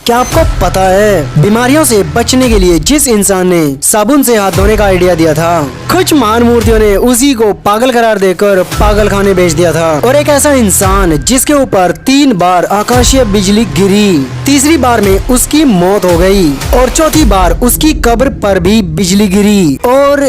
क्या आपको पता है बीमारियों से बचने के लिए जिस इंसान ने साबुन से हाथ धोने का आइडिया दिया था, कुछ महान मूर्तियों ने उसी को पागल करार देकर पागल खाने भेज दिया था। और एक ऐसा इंसान जिसके ऊपर 3 बार आकाशीय बिजली गिरी, तीसरी बार में उसकी मौत हो गई और चौथी बार उसकी कब्र पर भी बिजली गिरी। और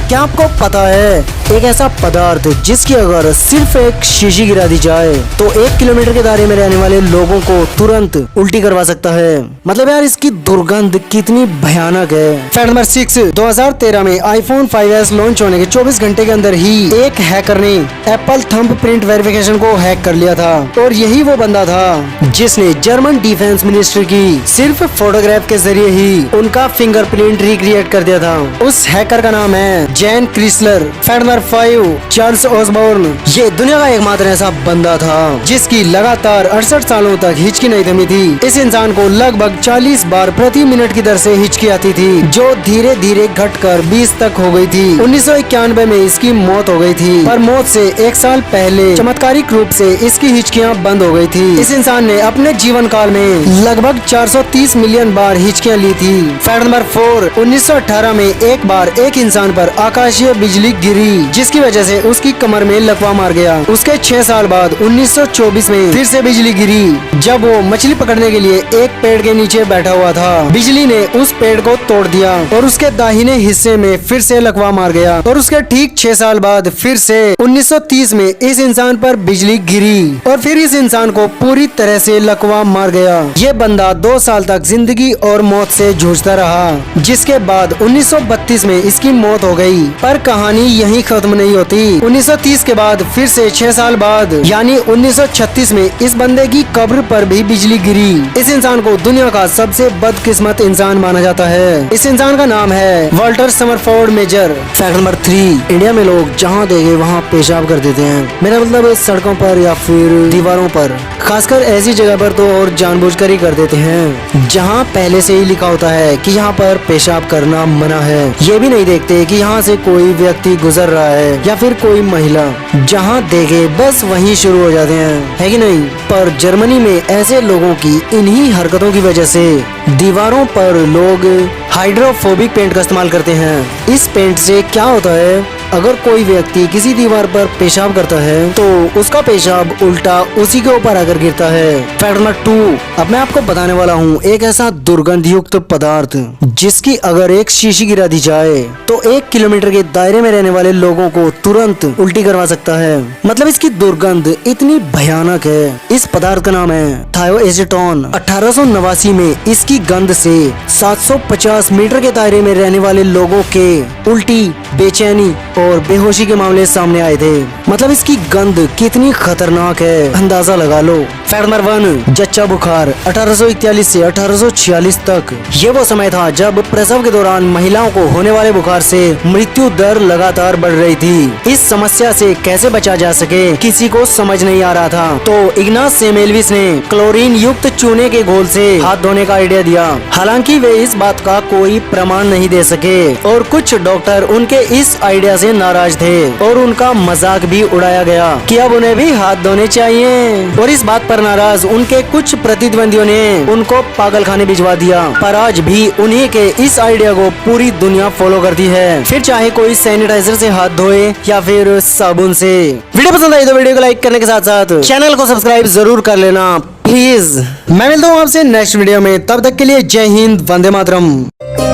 क्या आपको पता है एक ऐसा पदार्थ जिसकी अगर सिर्फ एक शीशी गिरा दी जाए तो 1 किलोमीटर के दायरे में रहने वाले लोगों को तुरंत उल्टी करवा सकता है। मतलब यार इसकी दुर्गंध कितनी भयानक है। फैक्ट नंबर 6, 2013 में आईफोन 5s लॉन्च होने के 24 घंटे के अंदर ही एक हैकर ने एप्पल थंबप्रिंट वेरिफिकेशन को हैक कर लिया था। और यही वो बंदा था जिसने जर्मन डिफेंस मिनिस्ट्री की सिर्फ फोटोग्राफ के जरिए ही उनका फिंगरप्रिंट रिक्रिएट कर दिया था। उस हैकर का नाम है Jan Krissler. Fact number 5, Charles Osborne. ये दुनिया का एकमात्र ऐसा बंदा था जिसकी लगातार 68 सालों तक हिचकी नहीं थमी थी। इस इंसान को लगभग 40 बार प्रति मिनट की दर से हिचकी आती थी, जो धीरे धीरे घटकर 20 तक हो गई थी। 1991 में इसकी मौत हो गई थी, पर मौत से 1 साल पहले चमत्कारिक रूप से इसकी हिचकियां बंद हो गई थी। इस इंसान ने अपने जीवन काल में लगभग 430 मिलियन बार हिचकियां ली थी। फैक्ट नंबर 4, 1918 में एक बार एक इंसान पर आकाशीय बिजली गिरी, जिसकी वजह से उसकी कमर में लकवा मार गया। उसके 6 साल बाद 1924 में फिर से बिजली गिरी, जब वो मछली पकड़ने के लिए एक पेड़ के नीचे बैठा हुआ था। बिजली ने उस पेड़ को तोड़ दिया और उसके दाहिने हिस्से में फिर से लकवा मार गया। और उसके ठीक 6 साल बाद फिर से 1930 में इस इंसान पर बिजली गिरी और फिर इस इंसान को पूरी तरह से लकवा मार गया। ये बंदा 2 साल तक जिंदगी और मौत से जूझता रहा, जिसके बाद 1932 में इसकी मौत हो गई। पर कहानी यहीं खत्म नहीं होती। 1930 के बाद फिर से 6 साल बाद यानी 1936 में इस बंदे की कब्र पर भी बिजली गिरी। इस इंसान को दुनिया का सबसे बदकिस्मत इंसान माना जाता है। इस इंसान का नाम है Walter Summerford Major. Fact number 3, India में लोग जहाँ देखे वहाँ पेशाब कर देते हैं। मेरा मतलब सड़कों पर या फिर दीवारों पर, खासकर ऐसी जगह पर तो और जानबूझकर ही कर देते हैं जहाँ पहले से ही लिखा होता है कि यहाँ पर पेशाब करना मना है। ये भी नहीं देखते कि यहाँ से कोई व्यक्ति गुजर रहा है या फिर कोई महिला, जहाँ देखे बस वहीं शुरू हो जाते हैं, है कि नहीं। पर जर्मनी में ऐसे लोगों की इन्हीं हरकतों की वजह से दीवारों पर लोग हाइड्रोफोबिक पेंट का इस्तेमाल करते हैं। इस पेंट से क्या होता है, अगर कोई व्यक्ति किसी दीवार पर पेशाब करता है तो उसका पेशाब उल्टा उसी के ऊपर आकर गिरता है। फैक्ट नंबर 2, अब मैं आपको बताने वाला हूँ एक ऐसा दुर्गंध युक्त पदार्थ जिसकी अगर एक शीशी गिरा दी जाए तो 1 किलोमीटर के दायरे में रहने वाले लोगों को तुरंत उल्टी करवा सकता है। मतलब इसकी दुर्गंध इतनी भयानक है। इस पदार्थ का नाम है थायोएजेटोन। 1889 में इसकी गंध से 750 मीटर के दायरे में रहने वाले लोगों के उल्टी, बेचैनी और बेहोशी के मामले सामने आए थे। मतलब इसकी गंध कितनी खतरनाक है, अंदाजा लगा लो। फैक्ट नंबर 1, जच्चा बुखार। 1841 से 1846 तक ये वो समय था जब प्रसव के दौरान महिलाओं को होने वाले बुखार से मृत्यु दर लगातार बढ़ रही थी। इस समस्या से कैसे बचा जा सके किसी को समझ नहीं आ रहा था, तो इग्नास सेमेल्विस ने क्लोरीन युक्त चूने के घोल से हाथ धोने का आइडिया दिया। हालांकि वे इस बात का कोई प्रमाण नहीं दे सके और कुछ डॉक्टर उनके इस आइडिया से नाराज थे और उनका मजाक भी उड़ाया गया कि अब उन्हें भी हाथ धोने चाहिए। और इस बात पर नाराज उनके कुछ प्रतिद्वंदियों ने उनको पागल खाने भिजवा दिया। पर आज भी उन्हीं के इस आइडिया को पूरी दुनिया फॉलो करती है, फिर चाहे कोई सैनिटाइजर से हाथ धोए या फिर साबुन से। वीडियो पसंद आई तो वीडियो को लाइक करने के साथ साथ चैनल को सब्सक्राइब जरूर कर लेना प्लीज। मैं मिलता हूँ आपसे नेक्स्ट वीडियो में, तब तक के लिए जय हिंद, वंदे मातरम।